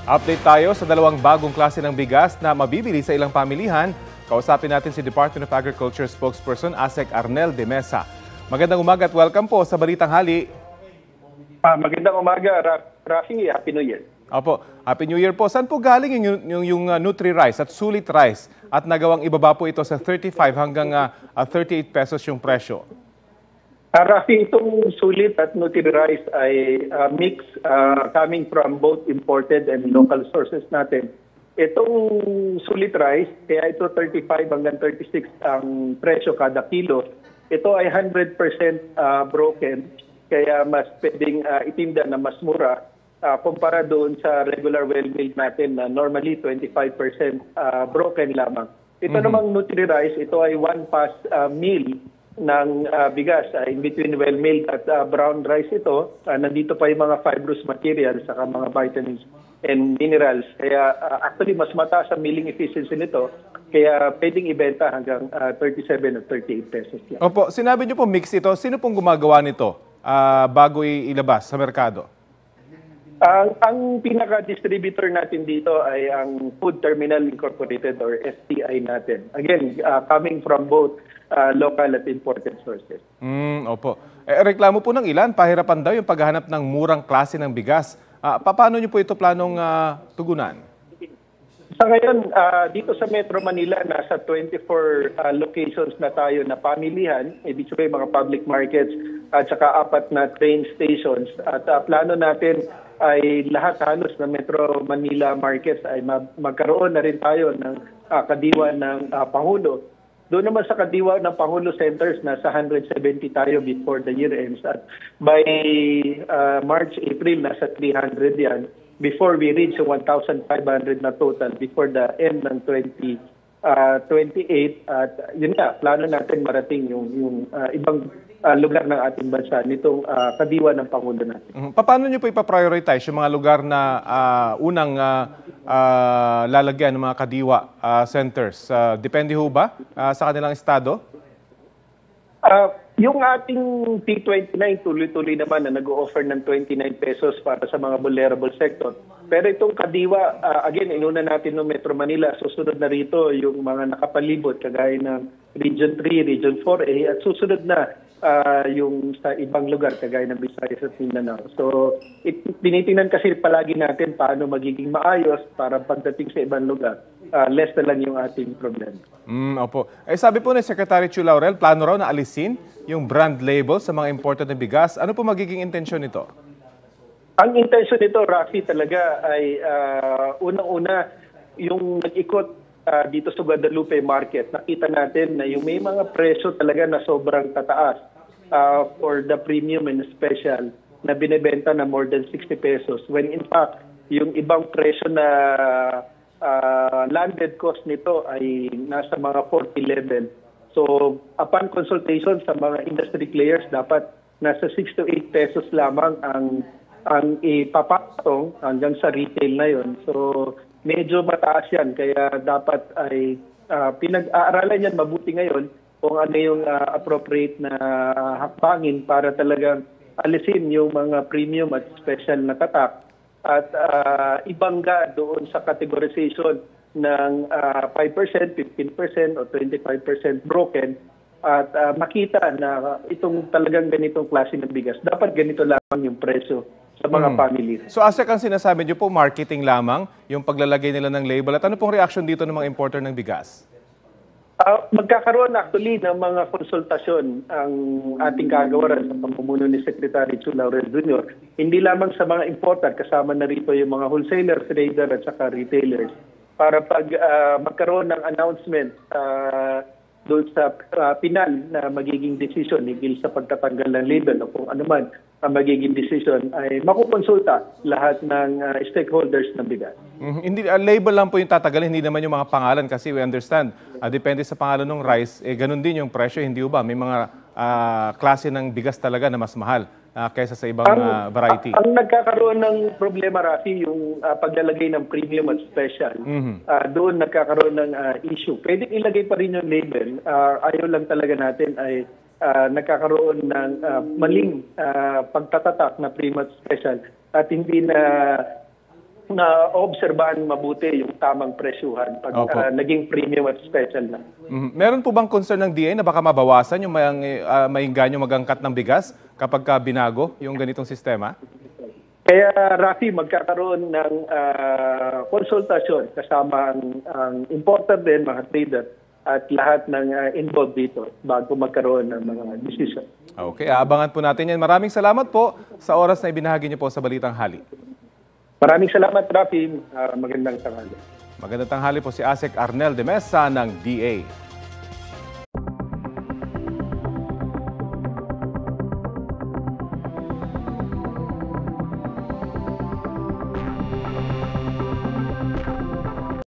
Update tayo sa dalawang bagong klase ng bigas na mabibili sa ilang pamilihan. Kausapin natin si Department of Agriculture spokesperson Asek Arnel de Mesa. Magandang umaga at welcome po sa Balitang Hali. Magandang umaga, Rafi. Happy New Year. Opo, Happy New Year po. Saan po galing yung Nutri-Rice at Sulit Rice at nagawang ibaba po ito sa 35 hanggang 38 pesos yung presyo? Rafi, itong Sulit at Nutri-Rice ay mix coming from both imported and local sources natin. Itong Sulit Rice, kaya ito 35 hanggang 36 ang presyo kada kilo. Ito ay 100% broken, kaya mas pwedeng itinda na mas mura kumpara doon sa regular well-milled natin na normally 25% broken lamang. Ito namang Nutri-Rice, ito ay one-pass meal ng bigas. In between well-milled at brown rice ito, nandito pa yung mga fibrous materials saka mga vitamins and minerals. Kaya actually mas mataas ang milling efficiency nito. Kaya pwedeng ibenta hanggang 37 at 38 pesos. Yan. Opo, sinabi niyo po mix ito. Sino pong gumagawa nito bago ilabas sa merkado? Ang pinaka-distributor natin dito ay ang Food Terminal Incorporated or STI natin. Again, coming from both local at imported sources. Opo. Reklamo po ng ilan, pahirapan daw yung paghahanap ng murang klase ng bigas. Paano niyo po ito planong tugunan? Sa ngayon, dito sa Metro Manila, nasa 24 locations na tayo na pamilihan, ibig sabihin mga public markets at saka 4 na train stations. At plano natin ay lahat halos na Metro Manila markets ay magkaroon na rin tayo ng kadiwa ng Pangulo. Doon naman sa kadiwa ng Pangulo Centers, nasa 170 tayo before the year ends. At by March, April, nasa 300 yan. Before we reach 1,500 na total before the end ng 2028. At yun nga, plano natin marating yung ibang lugar ng ating bansa nitong kadiwa ng Pangulo natin. Paano nyo po ipaprioritize yung mga lugar na unang lalagyan ng mga kadiwa centers? Depende ho ba sa kanilang estado? Yung ating T29 tuloy-tuloy naman na nag-o-offer ng 29 pesos para sa mga vulnerable sector. Pero itong kadiwa, again, inuna natin ng Metro Manila. Susunod na rito yung mga nakapalibot kagaya ng Region 3, Region 4A at susunod na yung sa ibang lugar kagaya ng Visayas at Mindanao. So, tinitingnan kasi palagi natin paano magiging maayos para pagdating sa ibang lugar. Less na lang yung ating problema. Opo. Sabi po ni Secretary Chu Laurel, plano raw na alisin yung brand label sa mga imported na bigas. Ano po magiging intensyon nito? Ang intensyon nito, Rafi, talaga ay unang-una yung nag-ikot dito sa Guadalupe Market. Nakita natin na yung may mga presyo talaga na sobrang tataas for the premium and special na binibenta na more than 60 pesos. When in fact, yung ibang presyo na landed cost nito ay nasa mga 40 level. So, upon consultation sa mga industry players, dapat nasa 6 to 8 pesos lamang ang ipapatong hanggang sa retail na yon. So, medyo mataas yan. Kaya dapat ay pinag-aaralan yan mabuti ngayon kung ano yung appropriate na hakbangin para talagang alisin yung mga premium at special na tatak at ibangga doon sa categorization ng 5%, 15% o 25% broken at makita na itong talagang ganitong klase ng bigas. Dapat ganito lamang yung presyo sa mga family. So Asek, ang sinasabi niyo po, marketing lamang yung paglalagay nila ng label. At ano pong reaction dito ng mga importer ng bigas? Magkakaroon actually ng mga konsultasyon ang ating kagawaran sa pamumuno ni Secretary Chu Laurel Jr. Hindi lamang sa mga importer, kasama na rito yung mga wholesalers, trader at saka retailers para pag magkaroon ng announcement doon sa pinal na magiging decision higil sa pagtatanggal ng label o kung ano man ang magiging decision ay makukonsulta lahat ng stakeholders ng bigas. Hindi label lang po yung tatagalin, hindi naman yung mga pangalan kasi we understand. Depende sa pangalan ng rice, ganun din yung presyo, hindi ba? May mga klase ng bigas talaga na mas mahal kaysa sa ibang variety. Ang nagkakaroon ng problema, Rafi, yung paglalagay ng premium at special. Doon nagkakaroon ng issue. Pwede ilagay pa rin yung label. Ayaw lang talaga natin ay nagkakaroon ng maling pagtatatak na premium at special at hindi na na obserbahan mabuti yung tamang presyuhan pag Opo. naging premium at special na. Meron po bang concern ng DA na baka mabawasan yung maingganyo magangkat ng bigas kapag binago yung ganitong sistema? Kaya Rafi, magkakaroon ng konsultasyon kasama ang importer din, mga trader, at lahat ng involved dito bago magkaroon ng mga decision. Okay, aabangan po natin yan. Maraming salamat po sa oras na ibinahagi niyo po sa Balitang Hali. Maraming salamat, Rafi. Magandang tanghali. Magandang tanghali po si ASEC Arnel de Mesa ng DA.